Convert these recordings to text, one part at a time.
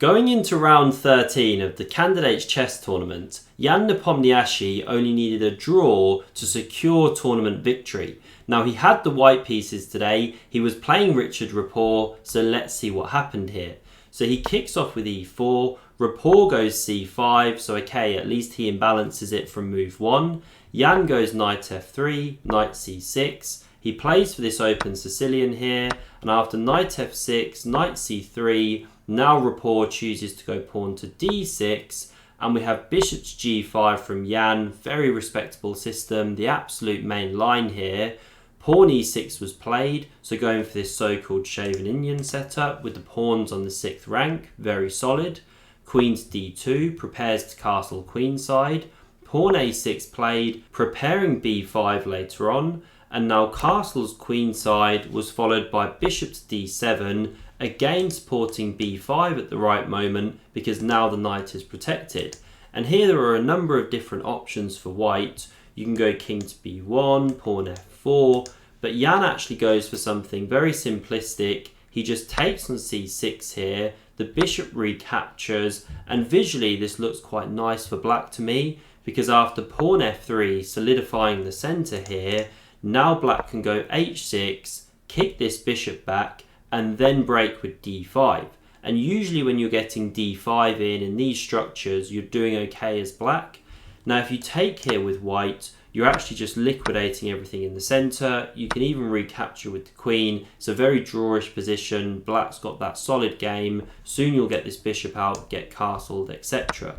Going into round 13 of the Candidates Chess Tournament, Jan Nepomniachtchi only needed a draw to secure tournament victory. Now he had the white pieces today, he was playing Richard Rapport, so let's see what happened here. So he kicks off with e4, Rapport goes c5, so okay, at least he imbalances it from move 1. Jan goes knight f3, knight c6. He plays for this open Sicilian here, and after knight f6, knight c3, now Rapport chooses to go pawn to d6, and we have bishop to g5 from Jan. Very respectable system, the absolute main line here. Pawn e6 was played, so going for this so-called shaven Indian setup with the pawns on the 6th rank, very solid. Queen to d2, prepares to castle queenside. Pawn a6 played, preparing b5 later on, and now castles queenside was followed by bishop to d7, again supporting b5 at the right moment because now the knight is protected. And here there are a number of different options for white. You can go king to b1, pawn f4, but Jan actually goes for something very simplistic. He just takes on c6 here, the bishop recaptures, and visually this looks quite nice for black to me, because after pawn f3 solidifying the centre here, now black can go h6, kick this bishop back, and then break with d5. And usually when you're getting d5 in these structures, you're doing okay as black. Now if you take here with white, you're actually just liquidating everything in the centre. You can even recapture with the queen. It's a very drawish position. Black's got that solid game. Soon you'll get this bishop out, get castled, etc.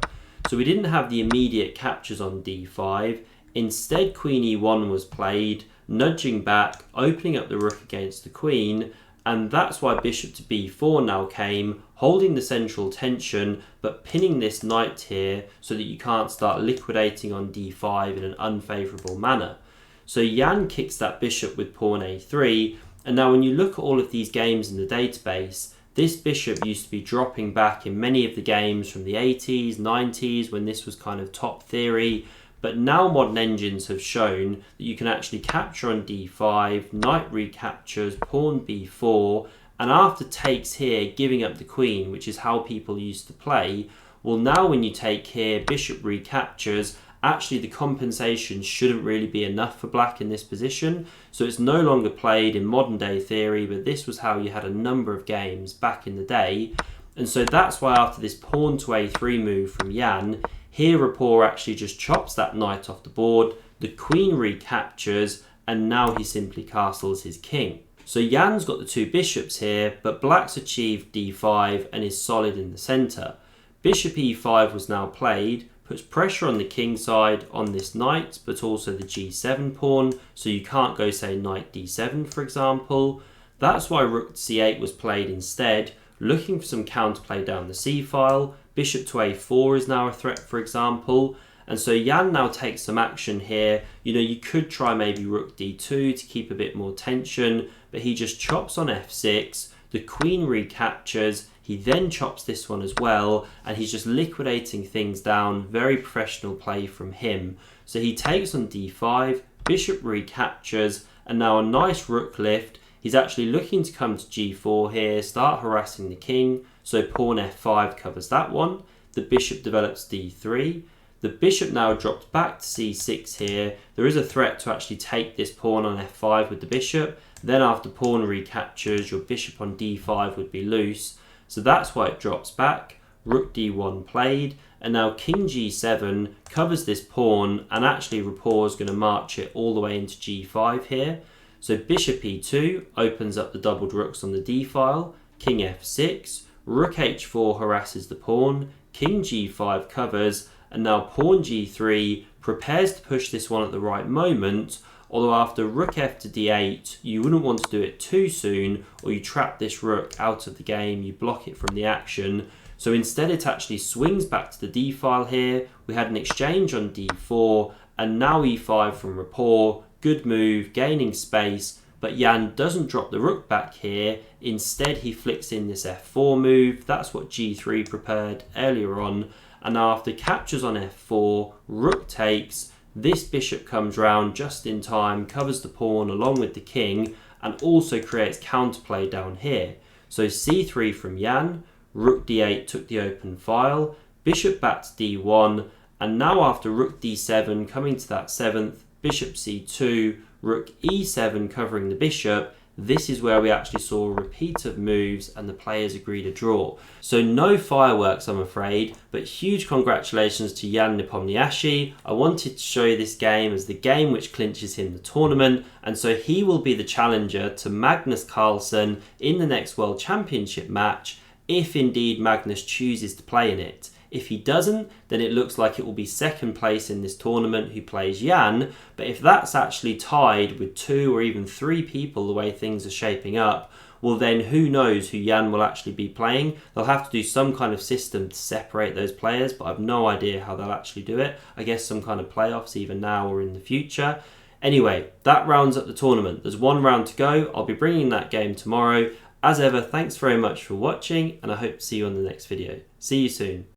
So we didn't have the immediate captures on d5. Instead, queen e1 was played, nudging back, opening up the rook against the queen, and that's why bishop to b4 now came, holding the central tension, but pinning this knight here so that you can't start liquidating on d5 in an unfavourable manner. So Jan kicks that bishop with pawn a3, and now when you look at all of these games in the database, this bishop used to be dropping back in many of the games from the 80s, 90s, when this was kind of top theory. But now modern engines have shown that you can actually capture on d5, knight recaptures, pawn b4, and after takes here, giving up the queen, which is how people used to play. Well, now when you take here, bishop recaptures, actually the compensation shouldn't really be enough for black in this position. So it's no longer played in modern day theory, but this was how you had a number of games back in the day. And so that's why after this pawn to a3 move from Jan, here Rapport actually just chops that knight off the board, the queen recaptures, and now he simply castles his king. So Jan's got the two bishops here, but black's achieved d5 and is solid in the centre. Bishop e5 was now played, puts pressure on the king side on this knight, but also the g7 pawn, so you can't go say knight d7 for example. That's why rook c8 was played instead, looking for some counterplay down the c-file. Bishop to a4 is now a threat, for example. And so Jan now takes some action here. You know, you could try maybe rook d2 to keep a bit more tension, but he just chops on f6. The queen recaptures. He then chops this one as well, and he's just liquidating things down. Very professional play from him. So he takes on d5, bishop recaptures, and now a nice rook lift. He's actually looking to come to g4 here, start harassing the king. So pawn f5 covers that one. The bishop develops d3. The bishop now drops back to c6 here. There is a threat to actually take this pawn on f5 with the bishop. Then after pawn recaptures, your bishop on d5 would be loose. So that's why it drops back. Rook d1 played. And now king g7 covers this pawn, and actually Rapport is going to march it all the way into g5 here. So bishop e2 opens up the doubled rooks on the d-file. King f6. Rook h4 harasses the pawn, king g5 covers, and now pawn g3 prepares to push this one at the right moment, although after rook f to d8, you wouldn't want to do it too soon, or you trap this rook out of the game, you block it from the action. So instead it actually swings back to the d-file here. We had an exchange on d4, and now e5 from Rapport. Good move, gaining space, but Jan doesn't drop the rook back here. Instead, he flicks in this f4 move. That's what g3 prepared earlier on. And after captures on f4, rook takes, this bishop comes round just in time, covers the pawn along with the king, and also creates counterplay down here. So c3 from Jan, rook d8 took the open file, bishop back to d1, and now after rook d7 coming to that 7th, bishop c2, rook e7 covering the bishop, this is where we actually saw a repeat of moves and the players agreed a draw. So no fireworks, I'm afraid, but huge congratulations to Jan Nepomniachtchi. I wanted to show you this game as the game which clinches him the tournament, and so he will be the challenger to Magnus Carlsen in the next World Championship match, if indeed Magnus chooses to play in it. If he doesn't, then it looks like it will be second place in this tournament who plays Jan, but if that's actually tied with 2 or even 3 people the way things are shaping up, well then who knows who Jan will actually be playing. They'll have to do some kind of system to separate those players, but I've no idea how they'll actually do it. I guess some kind of playoffs either now or in the future. Anyway, that rounds up the tournament. There's 1 round to go. I'll be bringing that game tomorrow. As ever, thanks very much for watching, and I hope to see you on the next video. See you soon.